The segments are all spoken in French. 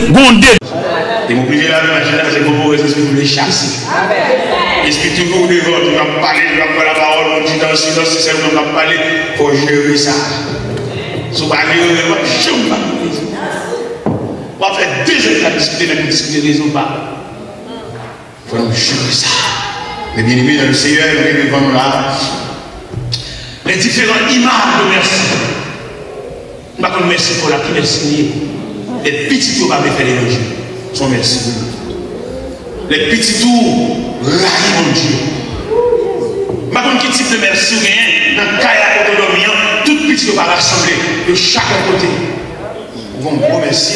bondé. Et mon plaisir là, c'est que vous vous les chasser. Esprit toujours devant, tu vas parler, tu vas prendre la parole, on dit dans le silence, c'est ça qu'on va parler, il faut gérer ça. Si vous parlez, je ne vais pas. On va faire 2 heures à discuter, même discuter raison pas. Il faut nous gérer ça. Mais bien évidemment, dans le Seigneur, nous devons là. Les différentes images de merci. Je ne vais pas merci pour la prière signée. Les petits tours avaient fait l'énergie. Sont merci. Les petits tours, raillent mon Dieu. Je ne sais pas quel type de merci vous gagnez. Dans le cas de l'autonomie, tout petit tour va rassembler de chaque côté. Vous allez me gros merci.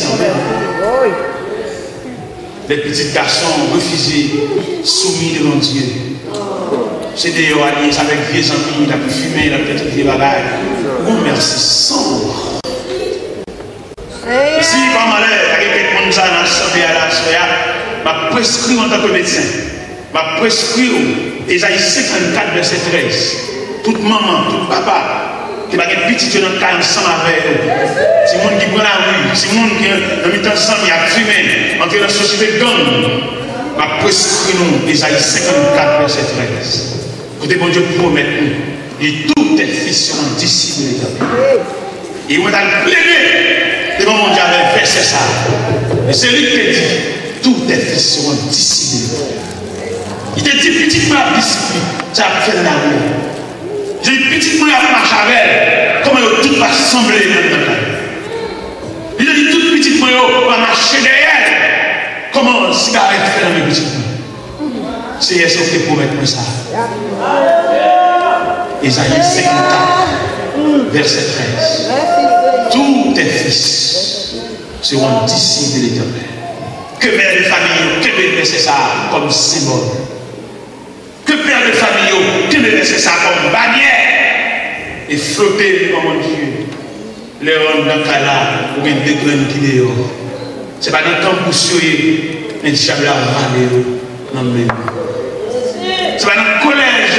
Les petits garçons refusés, soumis devant Dieu. C'est des alliés avec vieux amis, il a pu fumer, il a peut-être des bagages. Bon, merci, sans. Si, pas malheur, avec quelqu'un qui a l'assemblée à la soya, m'a prescrit en tant que médecin, m'a prescrit Ésaïe 54, verset 13. Toute maman, tout papa, qui va être petit dans le cas ensemble avec eux. Si le monde qui prend la rue, si le monde qui est ensemble, il a fumé, entre la société de gang, m'a prescrit nous, Ésaïe 54, verset 13. Écoutez, bon Dieu promet nous, et tous tes fils seront disciples de l'Éternel. Et on a plaidé devant mon Dieu avec verset ça. Et c'est lui qui dit, tous tes fils seront disciples de l'Éternel. Il te dit, petit moi, discipline, ça a fait dans la rue. J'ai dit, petit moi, marche avec elle, comment tout va sembler dans le temps. Il a dit, tout petit moi, va marcher derrière. Comment cigarette fait dans mes petits mots. C'est ce qui promet comme ça. Ésaïe 54, verset 13. Tous tes fils seront disciples de l'Éternel. Que mère de famille, que bébé c'est ça comme symbole. Que père de famille, que bébé c'est ça comme bannière. Et flotter, oh mon Dieu, les ronds dans le cas là, ou bien des graines qui dehors. Ce n'est pas dans le temps pour soyer, mais le diable a râlé dans le même. C'est pas dans le collège,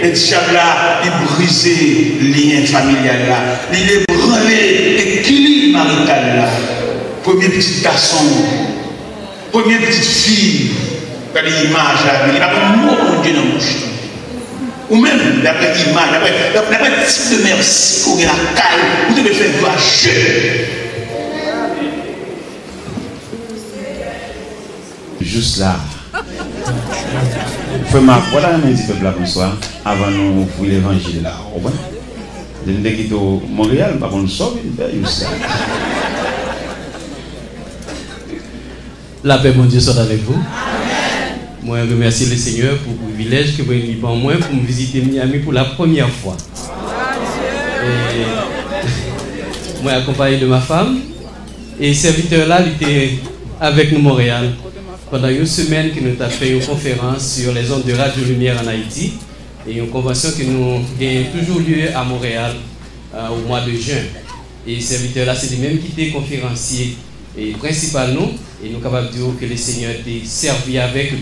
le diable a brisé le lien familial là, il est brûlé l'équilibre marital là. Premier petit garçon, première petite fille, regardez l'image là, il n'a pas mot mon Dieu dans la bouche. Ou même d'après l'image, d'après le type de merci qu'on a la caille, vous devez faire du hacheux. Juste là. Voilà un petit peu là bonsoir. Avant nous ouvrir l'évangile là. Je me dis que Montréal, par contre, sauve juste là. La paix, mon Dieu, soit avec vous. Moi, je remercie le Seigneur pour le privilège que vous avez mis en moi pour me visiter Miami pour la première fois. Et moi, accompagné de ma femme. Et ce serviteur-là, il était avec nous Montréal. Pendant une semaine, que nous avons fait une conférence sur les ondes de Radio Lumière en Haïti. Et une convention qui nous a toujours lieu à Montréal au mois de juin. Et ce serviteur-là, c'est lui-même qui était conférencier et principal nous. Et nous sommes capables de dire que le Seigneur était servi avec lui.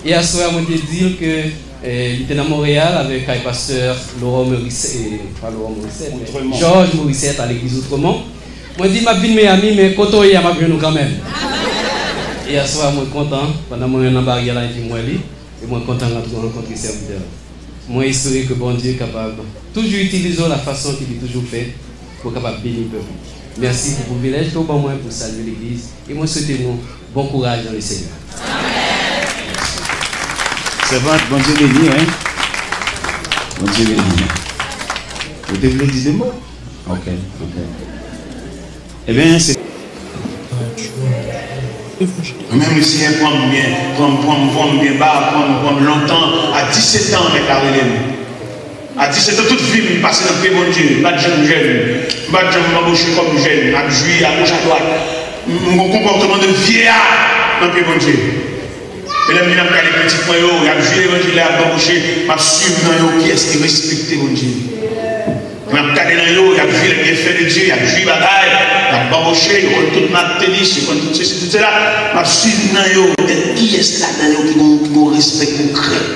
Et à ce moment, on peut dire que il était à Montréal avec le pasteur Georges Morissette à l'église Outremont. Moi, je dis, je suis Miami, mais quand on est à nous quand même. Et à ce moment, je suis content. Pendant que je suis en barrière, je suis content de rencontrer le serviteur. Moi, j'espère que bon Dieu est capable de toujours utiliser la façon qu'il a toujours fait pour capable bénir le peuple. Merci pour le privilège que vous avez pour saluer l'église. Et moi, souhaitez-nous bon courage dans le Seigneur. C'est bon, bon Dieu béni, hein? Bon Dieu béni. Vous devez dire des mots? Ok. Eh bien, c'est. Même le Seigneur prend bien bas, prend longtemps. À 17 ans, mais carrément. À 17 ans, toute vie, je passe dans le pays, mon Dieu. Je suis jeune. Je suis embauché comme jeune. Je suis à gauche, à droite. Mon comportement de vieillard dans le pays, mon Dieu. Et là, je vais les petits points, je vais jouer l'évangile, je vais embaucher, je vais suivre dans qui est-ce qui respecte mon Dieu. Je vais regarder dans eux, je vais jouer les bienfaits de Dieu, je vais jouer bagaille, je vais embaucher, je vais toute ma tennis, je vais tout ceci, tout cela. Je vais suivre dans eux, qui est-ce là dans eux qui me respecte, qui me craint.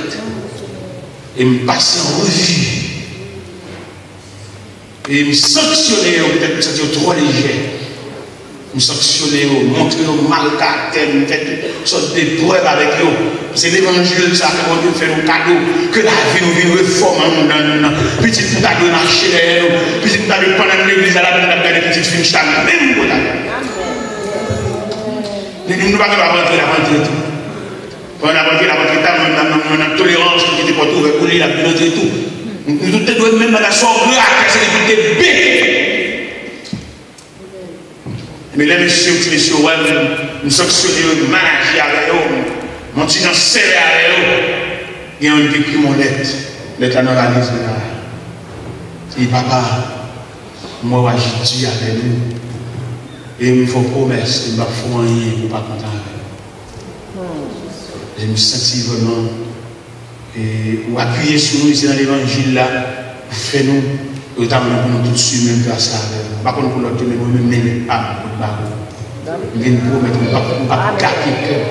Et me passer en revue. Et me sanctionner, peut-être que ça dit trop léger. nous sanctionner, montrer nos mal caractère, nous faire toutes sortes d'épreuves avec eux. C'est l'évangile ça que Dieu fait nos cadeaux, que la vie nous vient réformer dans petit nous de marcher derrière nous, petit nous de prendre l'église à la vie, nous avons des petites filles chaque même côté. Nous ne pouvons pas rentrer la rentrée tout. Quand on a rentré la rentrée, on a tolérance qui était pour tout, pour la rentrée tout. Nous devons même dans la sorte c'est des bêtes. Mais les messieurs, nous sanctionnons, manager avec eux, mon petit serré avec eux. Il y a un écrit mon lettre, lettre analyse là. Il dit papa, moi j'ai dit avec nous, et il me faut promesse, il ne m'a fait rien pour ne pas content avec nous. Je me sens vraiment, ou appuyer sur nous ici dans l'évangile là, pour faire nous. Notamment pour nous tous suivre même grâce à eux. Par contre, pour notre mais nous même pas pour nous. Nous venons promettre qu'on ne va pas gâter le cœur.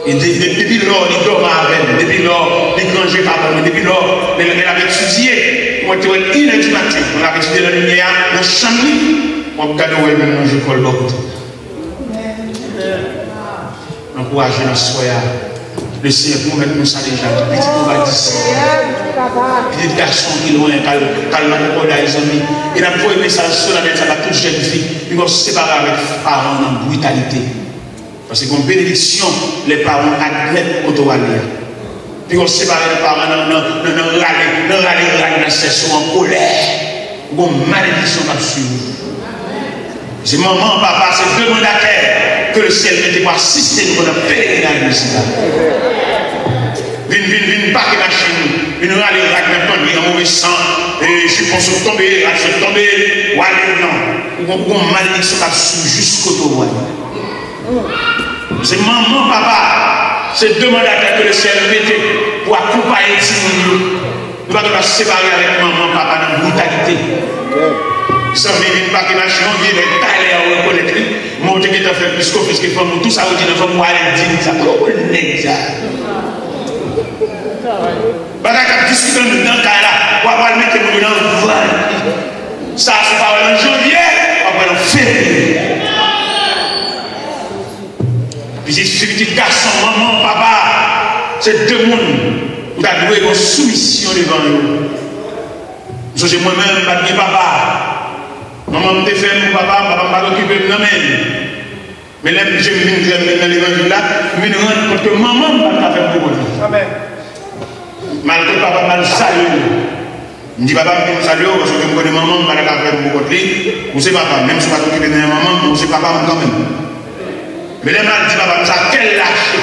Et depuis lors, il dort avec depuis lors, il grangeait par nous, depuis lors, elle avait étudié. On était une heure du matin, on avait étudié la lumière, dans le chambre, on a regardé où elle manger pour l'autre. Encouragez la soya. Le Seigneur pour mettre nous ça déjà, petit on va dire petit garçon qui loin, calme pour les amis. Il a pour un message sur la ça va toute jeune fille, ils vont se séparer avec les parents dans brutalité. Parce que comme bénédiction, les parents admettent l'autorité. Puis ils vont se séparer les parents dans râler, dans session en colère. Bon malédiction va suivre. C'est maman, papa, c'est deux mandataires que le ciel n'était pas assister pour le pèlerinage ici. Vine pas que machine, vine aller maintenant, il y a un mauvais sang, et je pense que tomber, ou aller non. On malédiction va suivre jusqu'au tour. C'est maman, papa, c'est deux mandataires que le ciel mettait pour accompagner Timon. Nous ne pouvons pas se séparer avec maman, papa dans la brutalité. Ça vient pas que machine, on vient les tailler à reconnaître. Mon Dieu qui t'a fait plus qu'office que femme, tout ça, on dit, il faut aller dire ça. Comment on est ça? Parce qu'on discute dans le cas là, on va mettre le dans le voile. Ça, c'est pas en janvier, on va en février. Puis c'est ce petit garçon, maman, papa, c'est deux mondes. Vous avez une soumission devant nous. Je suis moi-même, papa. Maman me fait mon papa m'a occupé de moi-même. Mais là, je viens dans l'évangile là, je me rends compte que maman m'a fait beaucoup de choses. Malgré papa m'a salué. Je dis papa m'a salué parce que je connais maman m'a fait beaucoup de choses. Ou c'est papa, même si je ne suis pas occupé de maman, ou c'est papa quand même. Mais là, je dis papa, ça quel lâche.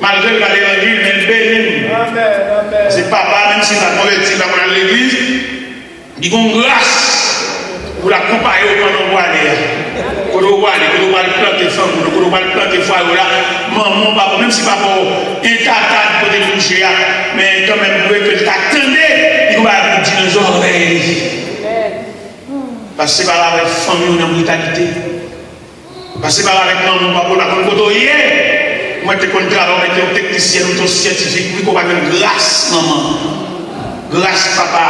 Malgré l'évangile, mais béni. C'est papa, même si ça convertit dans l'église, il y a une grâce. Pour la comparer au pendant pour le planter femme, pour le planter foie, maman, papa, même si papa est tata pour te coucher, mais quand même, que tu t'attendais, il va dire nos oreilles. Parce que c'est pas avec famille ou dans brutalité. Parce que c'est pas avec maman, papa, la côtoyer. Moi, je suis travailler avec un technicien ou un scientifique, pour qu'on va une grâce, maman. Grâce, papa,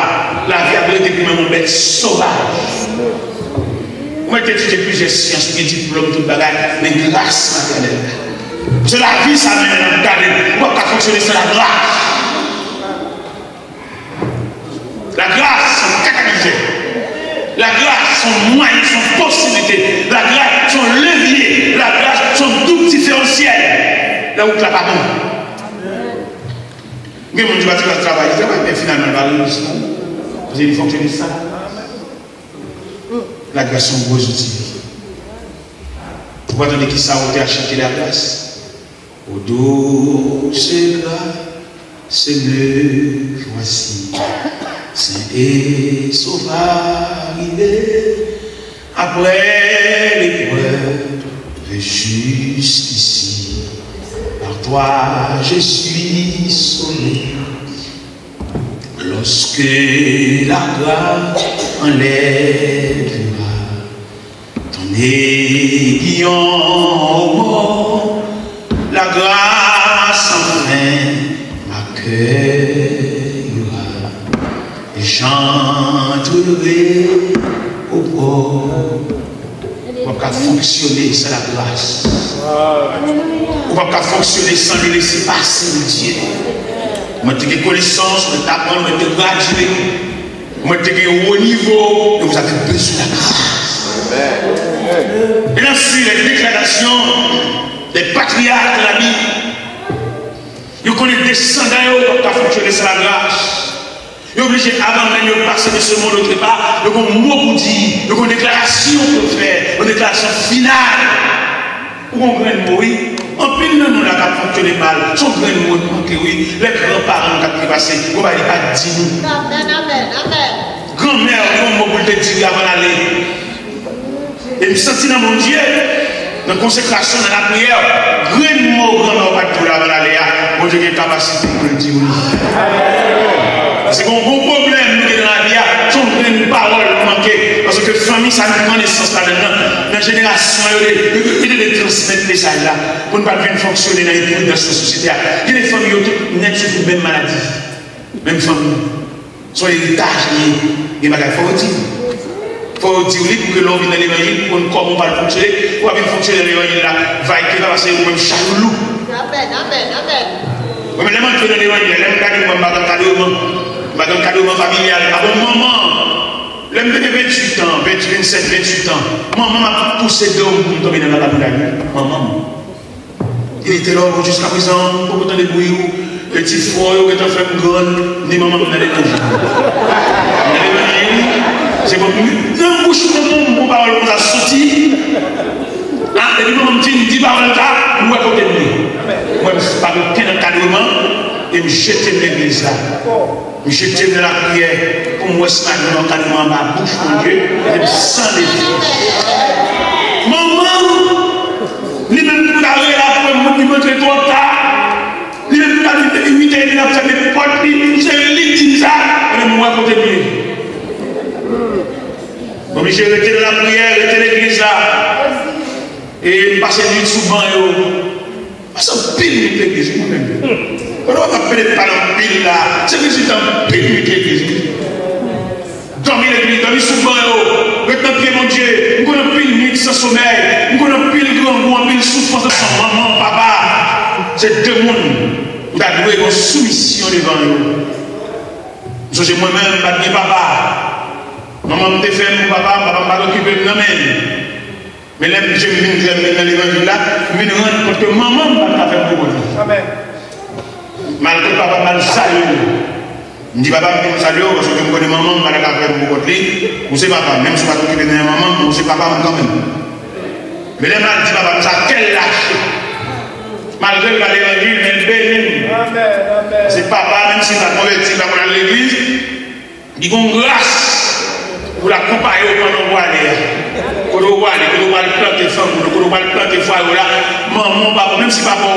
la vie a été pour mon bête sauvage. Moi, j'ai étudié plusieurs sciences, j'ai diplôme, tout le bagage, mais grâce maternelle. Parce que la vie, ça mène à garder. Moi, pas fonctionner sur la grâce. La grâce, son catalyseur. La grâce, son moyen, son possibilité. La grâce, son levier. La grâce, son double différentiel. La route, la pardon. Mais mon Dieu va travailler, mais finalement, il va réussir. Vous avez fonctionné ça. La grâce, son gros outil. Vous attendez qui s'arrête à chanter la grâce. Au douce grâce, me voici. Saint et sauveur arrivé. Après l'épreuve, jusqu'ici. Par toi, je suis sauvé. Lorsque la grâce enlèvera ton aiguillon au mort, la grâce enfin m'accueillera. j'entrerai au port. On ne peut pas fonctionner sans la grâce. On ne peut pas fonctionner sans lui laisser passer le Dieu. On a des connaissances, on a appris, on a gradué, on a un haut niveau, et vous avez besoin de la grâce. Et là, sur les déclarations des patriarches de la Bible, ils connaissent des descendants qui ont fonctionné sans la grâce. Ils sont obligés, avant même de passer de ce monde autre part, ils ont un mot pour dire, ils ont une déclaration pour faire, une déclaration finale. Vous comprenez, oui? En pile, nous n'avons fonctionné mal. Son grand mot, oui. Les grands-parents qui ont passé, on va dire pas dire nous. Amen, amen, amen. Grand-mère, un mot pour te dire avant d'aller. Et me sentis dans mon Dieu, dans la consécration, dans la prière, grand mot, grand-mère, pas tout là avant d'aller. Mon Dieu, qui a une capacité pour le dire oui. C'est qu'on a un problème dans la vie, son grain de parole manqué. Parce que la famille, ça nous prend naissance là-dedans. Dans la génération, il est de transmettre le message là pour ne pas venir fonctionner dans cette société. Il y a des familles qui ont la même maladie, même famille. Son héritage, il y a des choses. Il faut dire oui pour que l'on vienne dans l'évangile, pour comment on va fonctionner, pour bien fonctionner dans l'évangile là, va être passer au même chaloulou. Amen, amen, amen. Mais les gens qui sont dans l'évangile, les gens qui ont un cadeau familial, à bon moment. L'homme de 28 ans, 27, 28 ans, maman m'a poussé d'homme pour tomber dans la boule. Maman. Il était là jusqu'à présent, pour autant de bruit, le petit frère, qui était fait grande, ni maman dans l'évangile. C'est bon. Dans la bouche, mon parole nous a sorti. Et puis, maman me dit, parole là, nous à côté de lui. Moi, je ne suis pas aucun encadrement, et je jette l'église là. Je jette de la prière pour moi, ce matin, l'encadrement dans ma bouche, mon Dieu, et sans les vies. Maman, lui-même, pour la rue là, pour me montrer trop tard, lui-même, pour la rue, il a fait des portes, il s'est dit ça, et moi, à côté de lui. Bon, j'ai arrêté de la prière, arrêté l'église là. Et passer une nuit souvent, parce que pile de l'église, moi-même. On ne va pas faire des parents pile là. C'est que c'est un pile de l'église. Dormir l'église, dormir souvent, maintenant, pied mon Dieu, nous avons pile nuit sans sommeil, nous avons pile grand goût, pile souffrance sans maman, papa. C'est deux mondes. Vous avez joué une soumission devant eux. J'ai moi-même, pas de papa. Maman me fait mon papa m'a occupé de moi-même. Mais là, je viens dans l'évangile là, je me rends compte que maman m'a fait beaucoup de choses. Malgré papa m'a salué. Je dis papa m'a salué parce que je connais maman m'a fait beaucoup de choses. Ou c'est papa, même si je ne suis pas occupé de maman, ou c'est papa quand même. Mais là, je dis papa, ça quel lâche. Malgré l'évangile, mais béni. C'est papa, même si ça converti dans l'église, il y a une grâce. Pour la comparer au monde, on va planter femme, on va planter foie, maman, papa, même si papa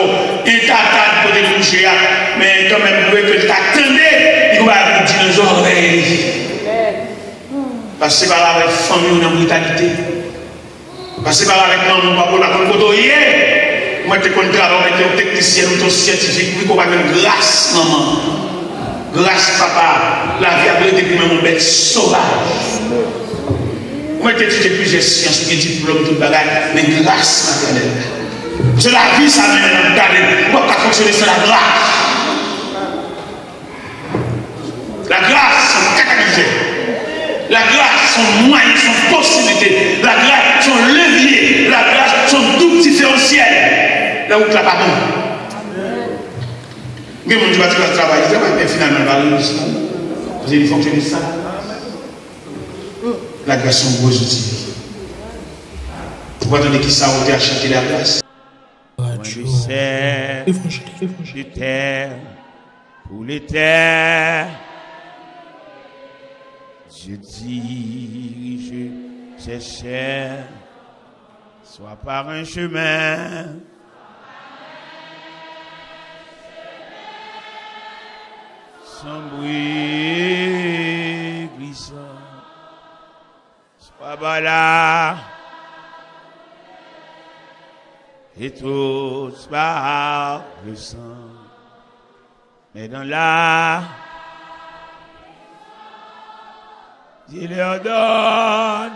est tata pour te coucher, mais quand même, vous pouvez que t'attendez, il va vous dire nos oreilles. Parce que c'est pas avec famille, on a brutalité. Parce que c'est pas avec maman, papa, on a côtoyé. Moi, je travaille avec un technicien, un scientifique, oui, qu'on va faire grâce, maman. Grâce, papa, la vie a été pour mon bête sauvage. Moi, j'ai étudié plusieurs sciences, j'ai diplôme, tout le bagage, mais grâce maternelle. C'est la vie, ça mène à regarder. Moi, pas fonctionner sur la grâce. La grâce, son catalyseur. La grâce, son moyen, son possibilité. La grâce, son levier. La grâce, son double différentiel. Là où tu l'as pas bon. Mais mon Dieu va travailler, mais finalement, il va réussir. Vous avez fonctionné ça. La grâce est un gros outil. Pourquoi attendez qui ça a acheté la grâce? Je sais de terre pour les terres. Je dirige ses chairs, soit par un chemin. Sans bruit glissant, soit bas et tout par le sang, mais dans la Il leur donne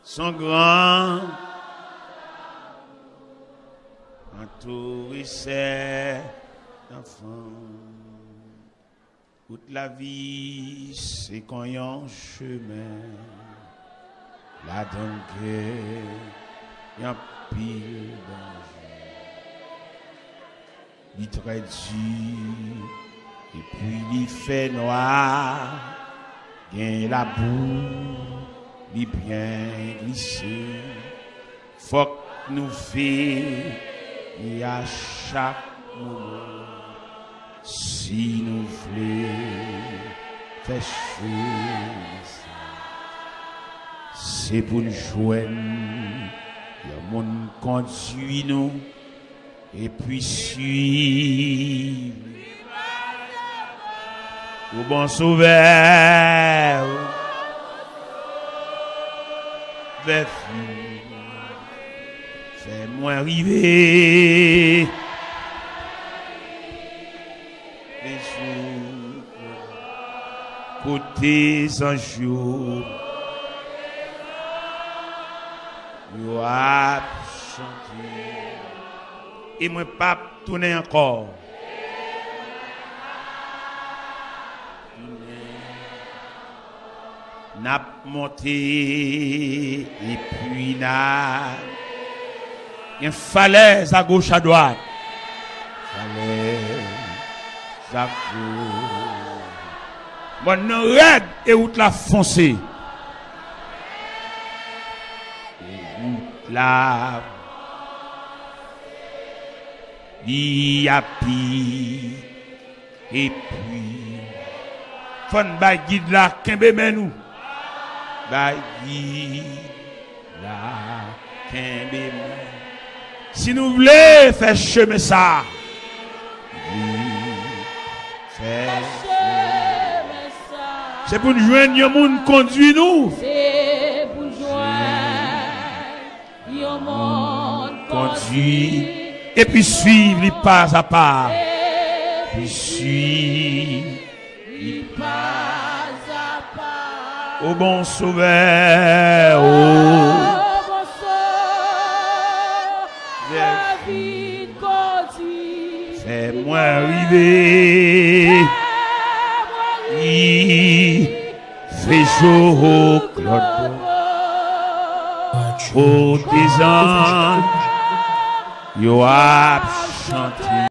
son grand entouré ses enfants. Toute la vie, c'est qu'on y a un chemin. Là donc, il y a un pile danger. Il traite dur, et puis il fait noir. Il y a la boue, il bien glissé. Faut que nous fassions, et à chaque moment, si nous voulons faire chose, c'est pour nous joindre, le monde conduit nous, et puis suivre au bon sauveur, vers fais-moi arriver. Les jours, côté sans jour, yo a chanté, et moi pas tourner encore. N'a monté et puis n'a une falaise à gauche à droite. Falaise à gauche. Mon raide et où la foncé. Et où la il y a pis et puis fon ba guide la kembe menou. Ba guide la kembe menou. Si nous voulons faire chemin ça, c'est pour nous joindre un monde conduit nous. C'est pour joindre un monde conduit. Et puis suivre les pas à pas. Puis suivre les pas à pas. Au bon sauveur. Bon sauveur. Fais-moi arriver. Fais chaud, Claude. Oh, tes anges. You are chanting.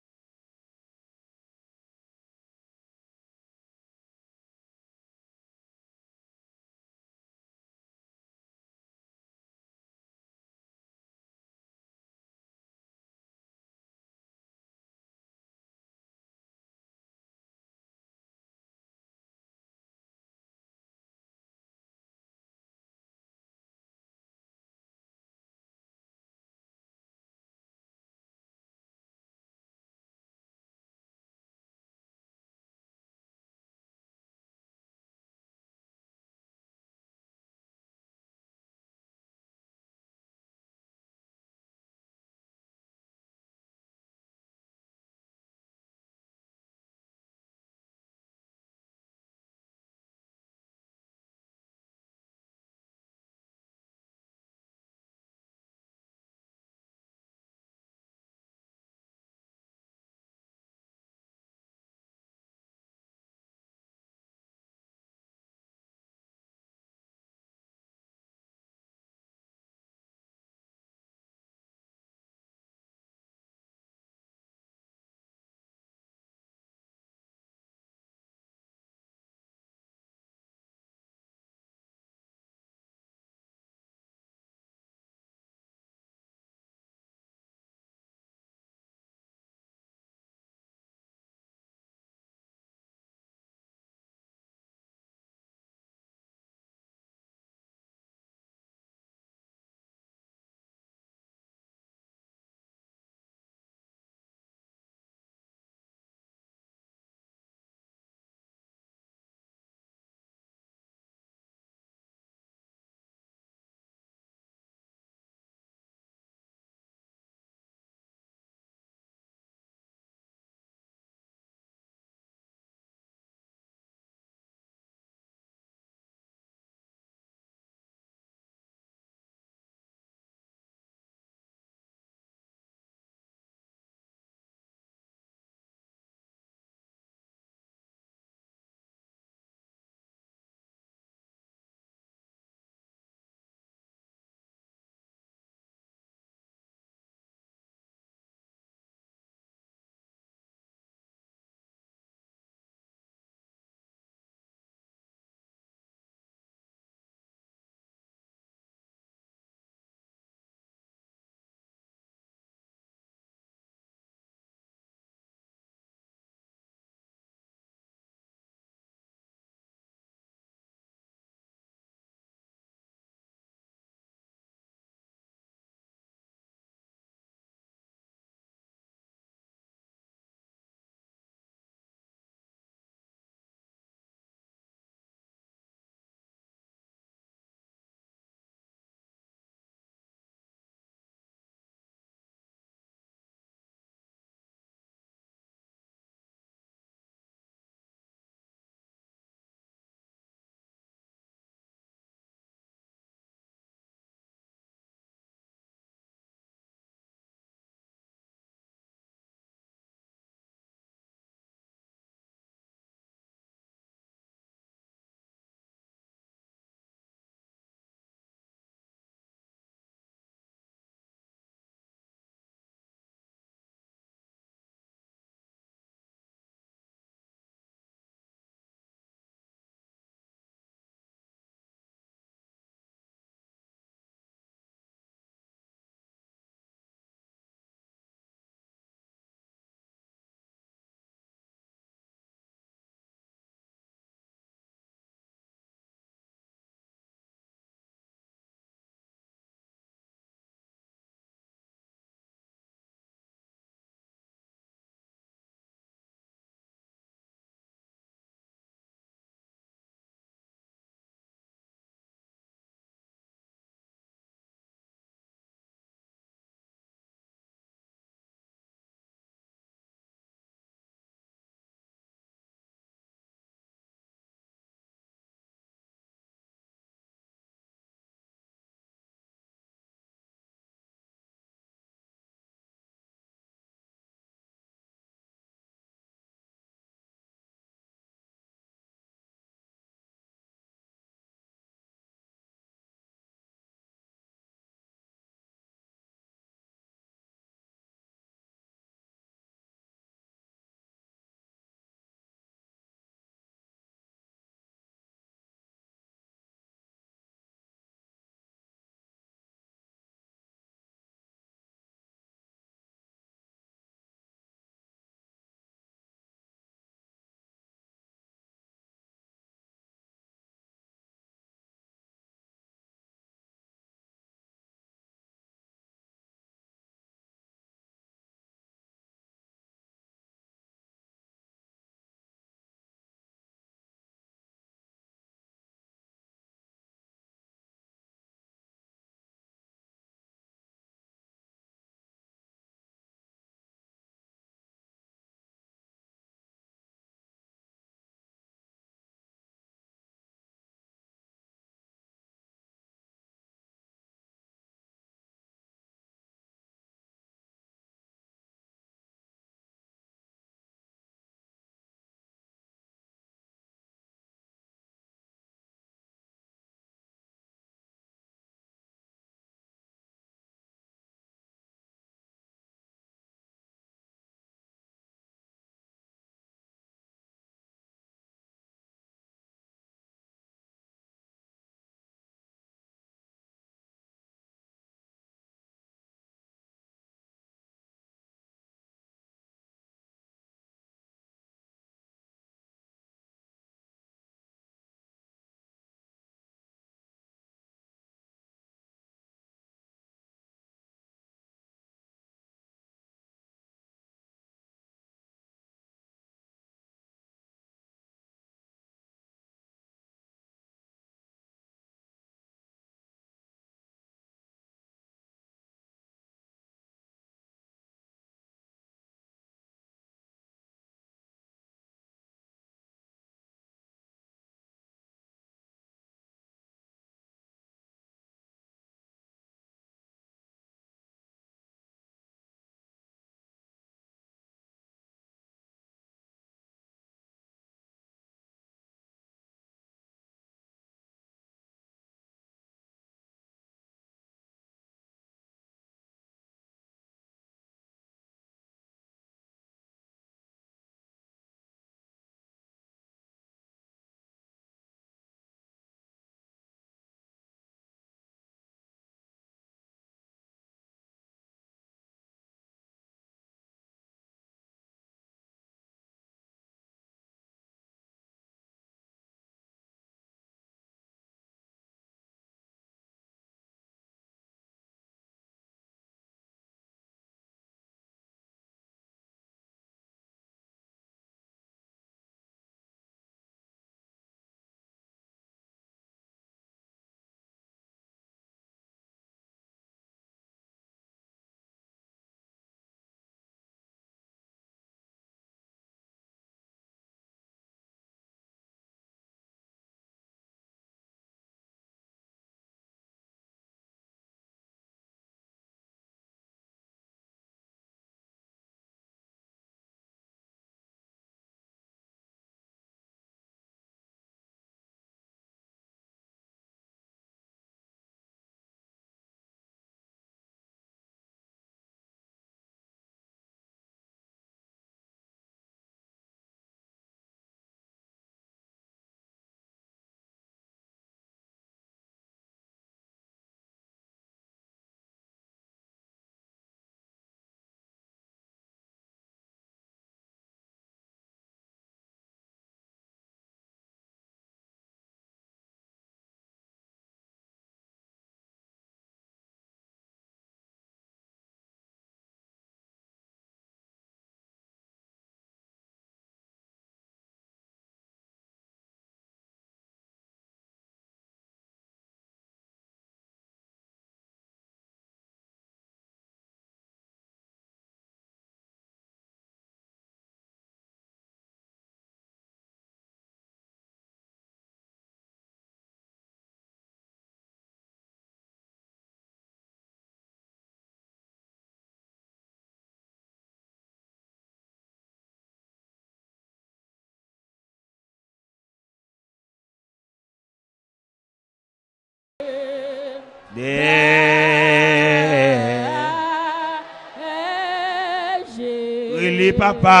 Rili papa.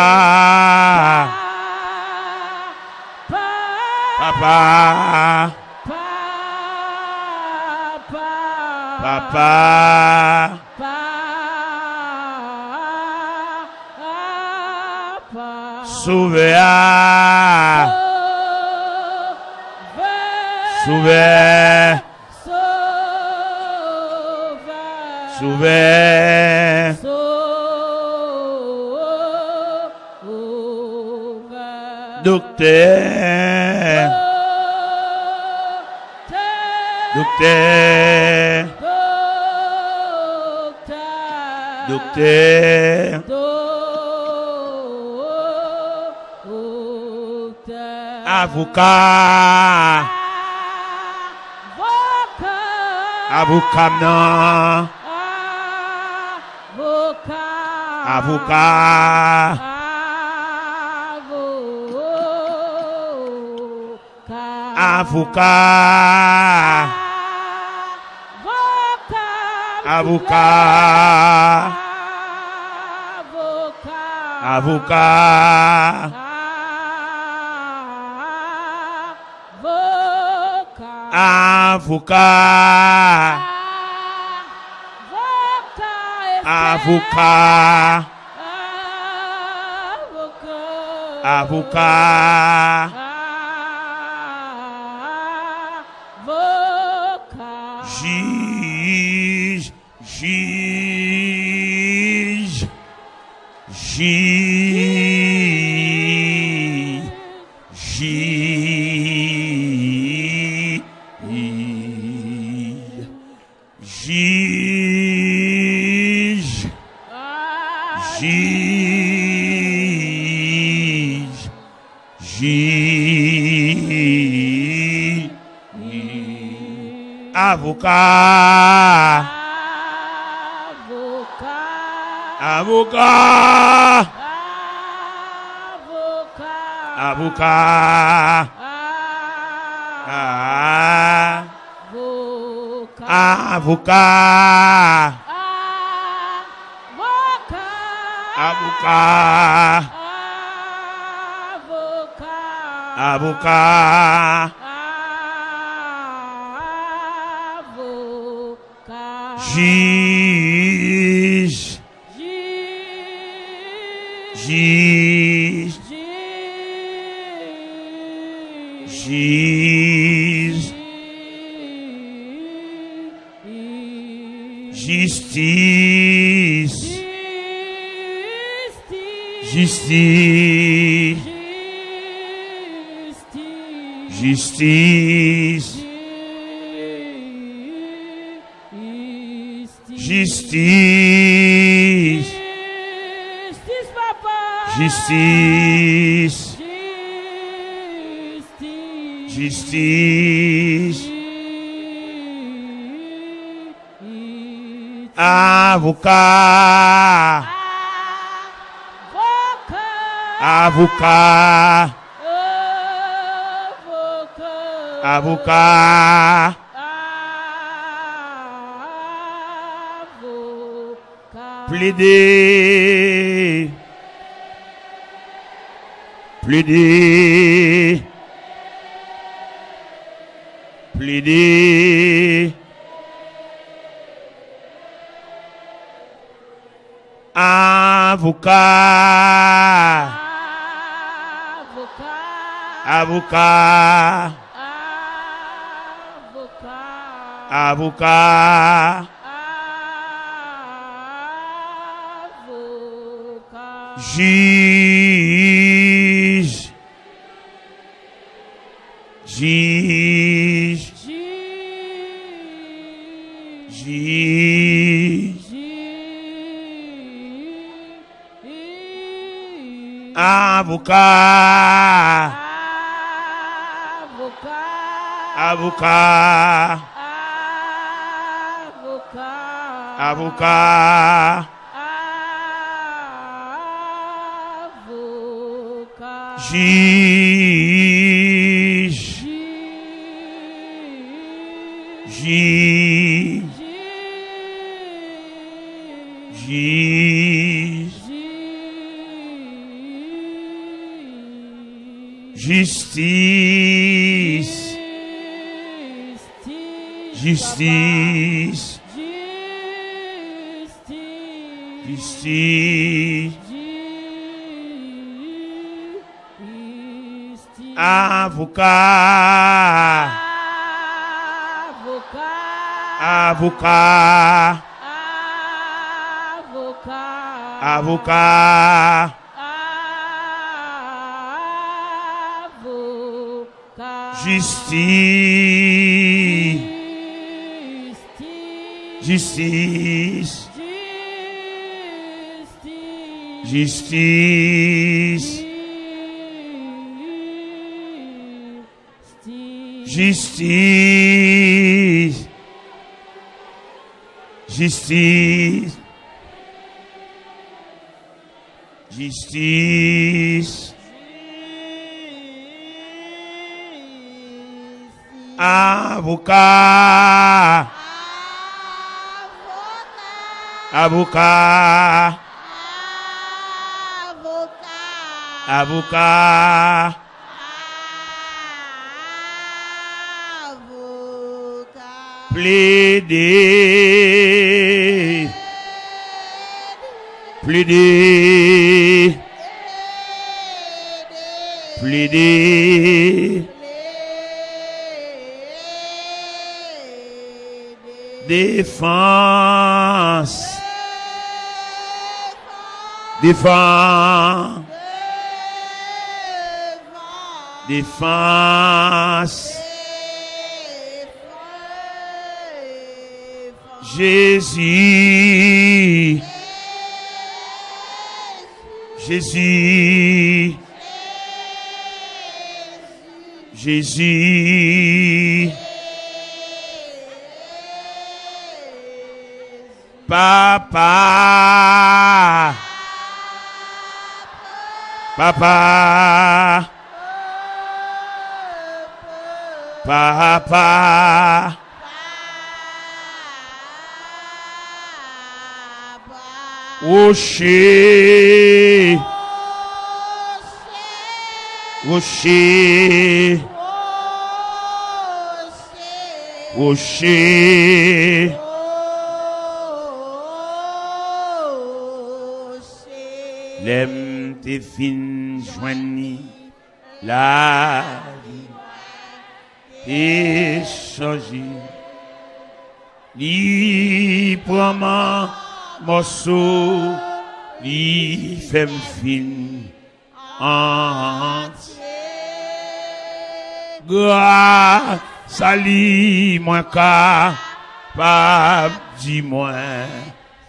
Papa. Papa. Sauver. Sauver. Sauver. Docteur. Docteur. Docteur. Avocat. Avocat non. Avocat. Avocat. Avocat. Avocat. Avocat. Avocat. Avocat. Juge. Juge. Juge. Juge. Juge. Juge. Juge. Avocat. Avocat. Avocat. Avocat. Avocat. Avocat. Juge. Juge. Juge. Justice. Justice. Justice. Justice. Justice. Justice. Avocat. Avocat. Avocat. Plaider. Plaider. Plaider. Avocat. Avocat. Avocat. Juge. Juge. Juge. Avocat. Avocat. Avocat. Juge. Justice. Justice. Justice. Avocat. Avocat. Avocat. Justice. Justice. Justice. Justice. Justice. Justice. Avocat. Avocat. Avocat. Plaider. Plaider. Plaider. Défense. Défense. Défense. Jésus. Jésus. Jésus. Papa. Papa. Papa. Rocher. Rocher. Rocher. L'aime te fin joigni la vie et changé. Li prend mon morceau, li fait fin entier. Grâce à lui, moi capable, dis-moi,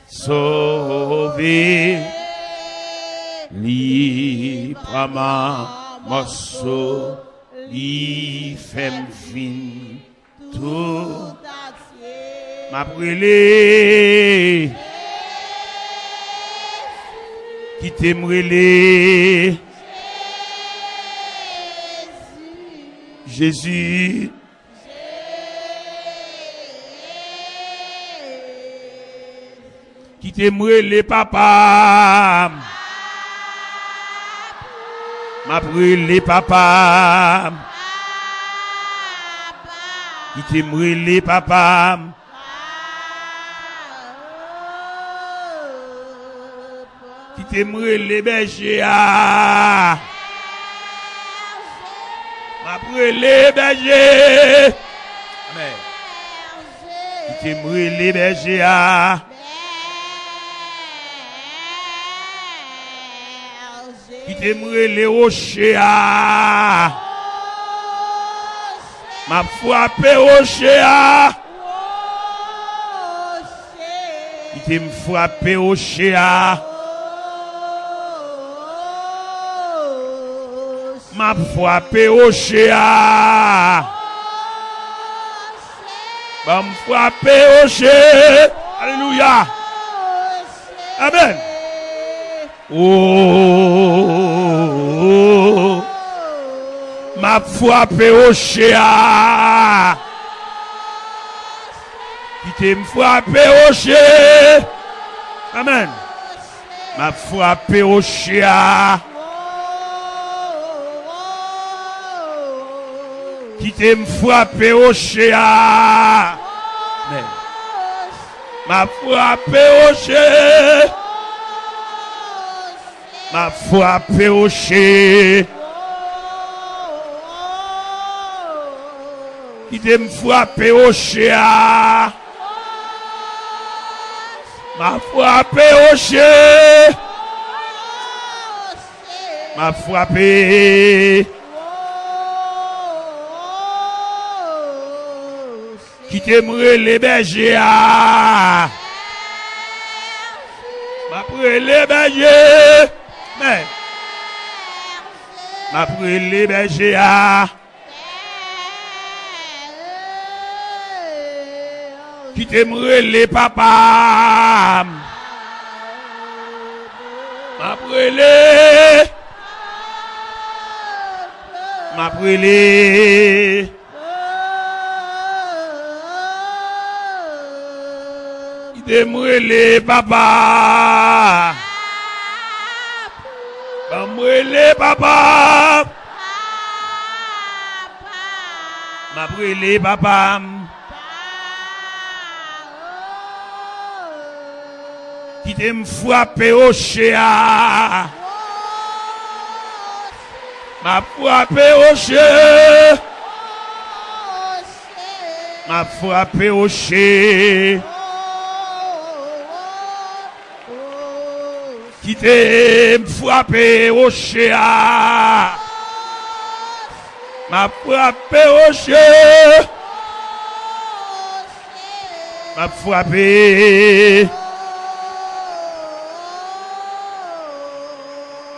sauver. Li prend morceau, li fait fin tout m'a brûlé, qui t'aime brûlé, Jésus. Qui t'aime brûlé, papa. M'a brûlé papa. Qui t'aime brûlé papa. Qui t'aime brûlé berger. M'a brûlé berger. Amen. Qui t'aime brûlé berger. Qui t'aimerait les rochers, m'a frappé rocher, qui t'aime frappé rocher, m'a frappé rocher, m'a frappé rocher, alléluia, amen. Oh, m'a frappé au chien. Qui t'aime frapper au chien. Amen. M'a frappé au chien. Qui t'aime frapper au chien. Amen. M'a frappé au chien. M'a frappé au chien. Qui t'aime frapper au chien. M'a frappé au chien. M'a frappé. Qui t'aimerait les bergers. M'a pris les bergers. Mais. M'a pris les bergers. Qui t'aimerait les papas. M'a pris les. M'a pris les. T'aimerais les papas. T'aimerais les papas. M'a pris les papas. Qui t'aime frapper au chien. M'a frappé au chien. M'a frappé au chien. Qui t'aime frapper au chien. M'a frappé au chien. M'a frappé.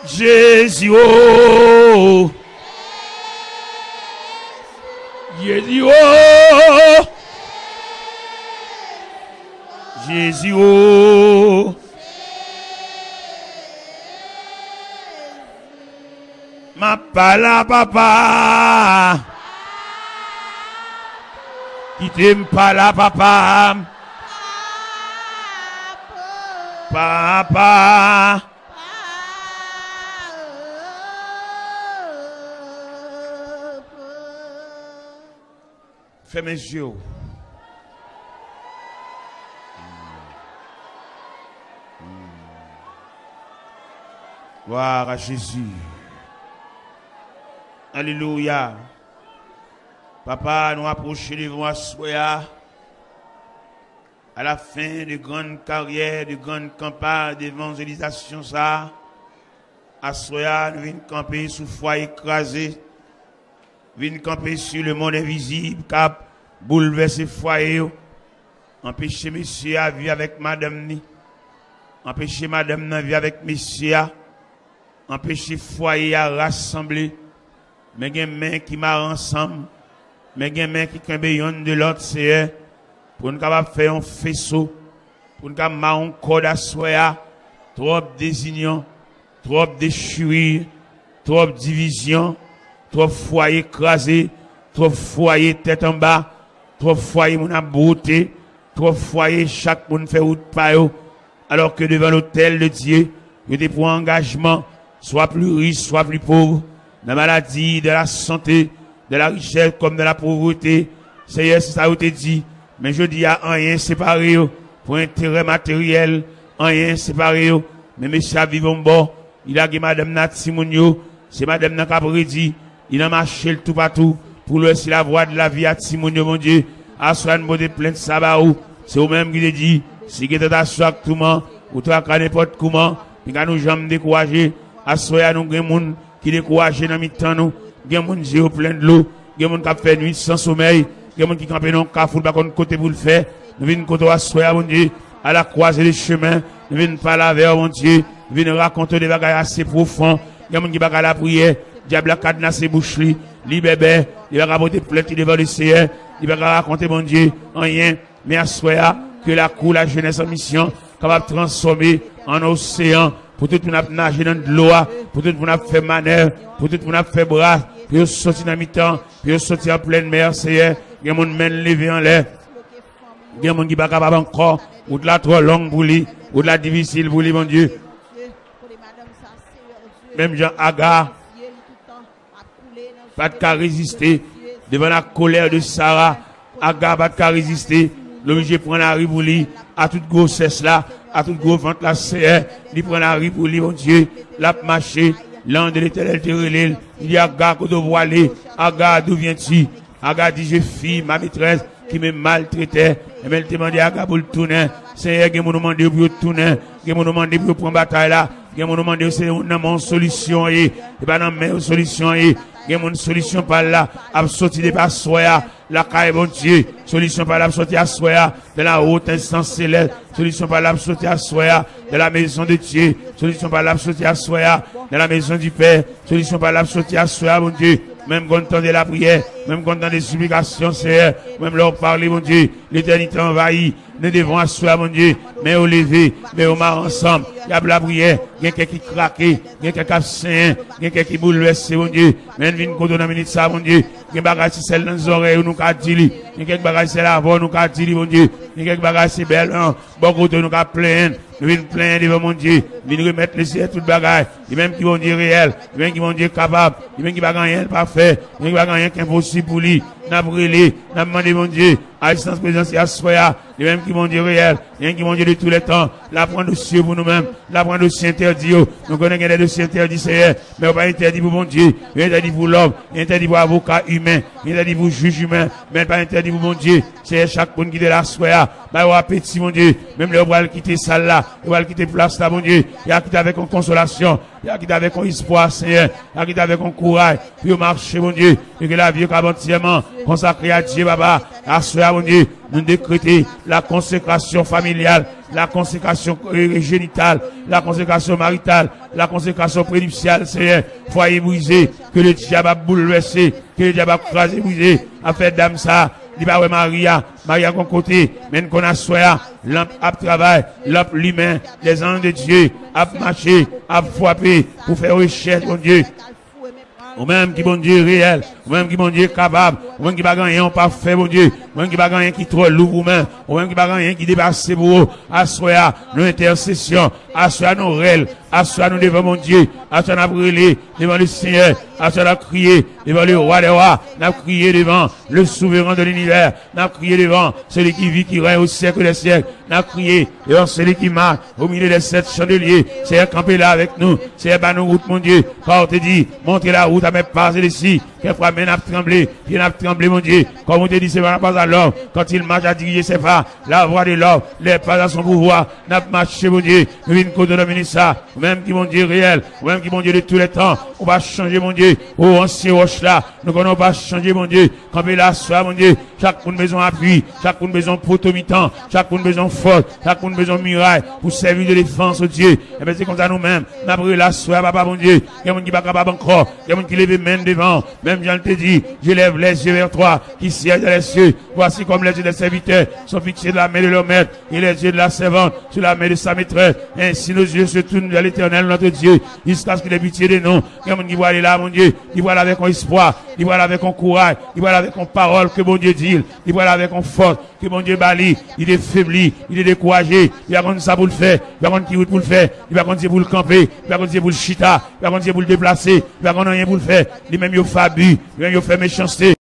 Jésus, oh. Jésus, oh. Jésus, oh. Ma pala papa. Qui t'aime pas la papa. Papa. Fais mes yeux. Gloire à Jésus. Alléluia. Papa, nous approchons devant Assoya à la fin de grande carrière, de grande campagne d'évangélisation. Ça, Assoya, nous venons camper sous foi écrasé, venons camper sur le monde invisible, cap bouleverser foyer, empêcher monsieur à vivre avec madame ni, empêcher madame à vivre avec monsieur, empêcher foyer à rassembler. Mais il y a des mains qui marrent ensemble. Mais il y a des mains qui craignent de l'autre, c'est pour nous faire un faisceau, pour nous faire un code à soi, trop désignant, trop déchirure, trop division, trop foyer écrasé, trop foyer tête en bas, trop foyer mon beauté, trop foyer chaque monde fait route par eux, alors que devant l'autel de Dieu, il y a pour engagement, soit plus riche, soit plus pauvre. De la maladie, de la santé, de la richesse comme de la pauvreté. Seigneur, c'est ça que tu dit. Mais je dis à rien séparé pour intérêt matériel, rien séparé. Mais monsieur a vivre en bas. Il a dit madame Nat Simonio, c'est madame Nat Capredi. Il a marché tout partout pour le si la voie de la vie à Simonio, mon Dieu. Assoir une bonne plainte sabaou. C'est au même qui te dit, si tu t'assois tout le monde, ou tu as n'importe comment, il va nous jamais décourager. Assoir nous grand monde qui décourage dans mi-temps nous, il y a des gens plein de l'eau, il y a des gens qui fait nuit sans sommeil, il y a des gens qui campent dans le cafou, pas contre côté pour le faire. Nous venons côté à mon Dieu, à la croisée des chemins, nous venons parler avec mon Dieu, nous venons raconter des bagages assez profonds, il y a des gens qui bagagent la prière, diable a cadenassé bouche li bébé, il va rapporter plainte devant le Seigneur, il va raconter mon Dieu, rien, mais à soi que la cour, la jeunesse en mission, capable de transformer en océan, pour tout le monde nager dans de l'eau, pour tout le monde faire manœuvre, pour tout le monde faire bras, pour sortir dans mi-temps, pour sortir en pleine mer, Seigneur, il y a mon main levé en l'air. Il y a des gens qui ne sont pas capables encore. Ou de la trop longue pour lui. Ou de la difficile pour lui, mon Dieu. Même Jean Agar. Pas de cas résister. Devant la colère de Sarah. Agar pas de cas résister. L'obligé prend la rue pour lui. À toute grossesse là. À toute grosse vente là. C'est il prend la rue pour lui, mon Dieu. L'a marché. L'ange de l'éternel te relève. Il dit Agar, qu'on doit aller. Agar, d'où viens-tu? Agar dit, je fille, ma maîtresse, qui me maltraitait. Et elle te demandé à Agar pour le tourner. Seigneur, qui m'a demandé pour le tourner. Qui m'a demandé pour prendre bataille là. Qui m'a demandé, c'est une solution, et pas dans mes solutions, et il y a une solution par là, à sortir de par soya, la caille bon Dieu, solution par là, à sortir à soya, de la haute instance céleste, solution par là, à sortir à soya, de la maison de Dieu, solution par là, à sortir à soya, de la maison du Père, solution par là, à sortir à soya, mon Dieu, même quand on entend de la prière, même quand on entend des supplications, Seigneur, même leur parler, mon Dieu, l'éternité envahit, nous devons asseoir, mon Dieu, mais au lever, mais au mar ensemble, il y a de la prière, il y a quelqu'un qui craque, il y a quelqu'un qui saint, il y a quelqu'un qui bouleverse, mon Dieu, mais vient qu'on donne minute ça, mon Dieu, il y a des bagages c'est dans les oreilles, nous qu'a dit, il y a quelques bagages c'est la voix, nous qu'a dit, mon Dieu, il y a quelques bagages c'est belle, beaucoup de nous qu'a plaindre, nous venons plaindre devant mon Dieu, nous venons remettre les cieux, tout bagages, il y a même qui vont dire réel, il y a même qui vont dire capable, il y a même qui va gagner rien parfait, il y a même qui va impossible pour lui, n'a brûlé, n'a demandé mon Dieu, à distance présence et à soya, les mêmes qui vont dire réel, les mêmes qui vont dire de tous les temps, la prendre dossier pour nous-mêmes, la prendre dossier interdit, nous connaissons des dossiers interdits, Seigneur, mais on pas interdit pour mon Dieu, il est interdit pour l'homme, il est interdit pour avocat humain, il est interdit pour juge humain, mais pas interdit pour mon Dieu, c'est chaque monde qui est la soya, bah, au appétit, mon Dieu, même les va quitter salle là, il va quitter place là, mon Dieu, il a quitté avec une consolation, il a quitté avec un espoir, Seigneur, il a quitté avec un courage, puis marcher, mon Dieu, et que la vie est entièrement consacrée à Dieu, Baba, à soya, mon Dieu, nous décréter la consécration familiale, la consécration génitale, la consécration maritale, la consécration prénuptiale, Seigneur, foyer brisé, que le diable a bouleversé, que le diable a crasé, brisé, a fait dame ça, dit bah ouais Maria qu'on côté, même qu'on a soya, l'amp à travail, l'amp l'humain, les anges de Dieu, a marché, a frappé, pour faire recherche, mon Dieu. Ou même qui bon Dieu réel, ou même qui bon Dieu capable, ou même qui va gagner un parfait, bon Dieu, ou même qui va gagner qui trop lourd, ou même qui va gagner qui dépasse pour vous, assoya nos intercessions, assoya nos règles, assoya nous devant mon Dieu, assoya nous brûler devant le Seigneur, assoya nous crier devant le roi des rois, nous crier devant le souverain de l'univers, nous crier devant celui qui vit, qui règne au siècle des siècles, nous crier devant celui qui marche au milieu des 7 chandeliers, c'est camper là avec nous, c'est ban nos routes, mon Dieu, quand on te dit, montrez la route à mes pas ici, quelquefois mais n'a tremblé, il n'a tremblé, mon Dieu, comme on te dit, c'est pas à l'homme, quand il marche à diriger ses pas, la voix de l'homme, les pas à son pouvoir, n'a marché, mon Dieu, nous venons de dominer ça, même qui mon Dieu réel, même qui mon Dieu de tous les temps, on va changer, mon Dieu, oh, ancien roche là, nous connaissons pas changer, mon Dieu, quand il a soif, mon Dieu, chaque une maison appui, chaque une maison potomitant, chaque une maison forte, chaque une maison muraille, pour servir de défense au Dieu, et bien c'est comme ça nous-mêmes, n'a brûlé la soif, papa, mon Dieu, il y a mon qui va capable encore, il y a mon qui lève main devant, même Jean te dit, je lève les yeux vers toi, qui siège dans les cieux, voici comme les yeux des serviteurs sont fixés de la main de leur maître, et les yeux de la servante sur la main de sa maîtresse, ainsi nos yeux se tournent vers l'éternel, notre Dieu, jusqu'à ce qu'il ait pitié de nous, il y a mon qui va aller là, mon Dieu, il va aller avec un espoir, il va aller avec un courage, il va aller avec une parole que mon Dieu dit, il va aller avec une force, que mon Dieu bali, il est faibli, il est découragé, il va contre ça pour le faire, il va contre qui pour le faire, il va contre pour le camper, il va contre pour le chita, il va contre pour le déplacer, il va contre rien pour le faire, lui-même il a fabu, lui-même il a fait méchanceté.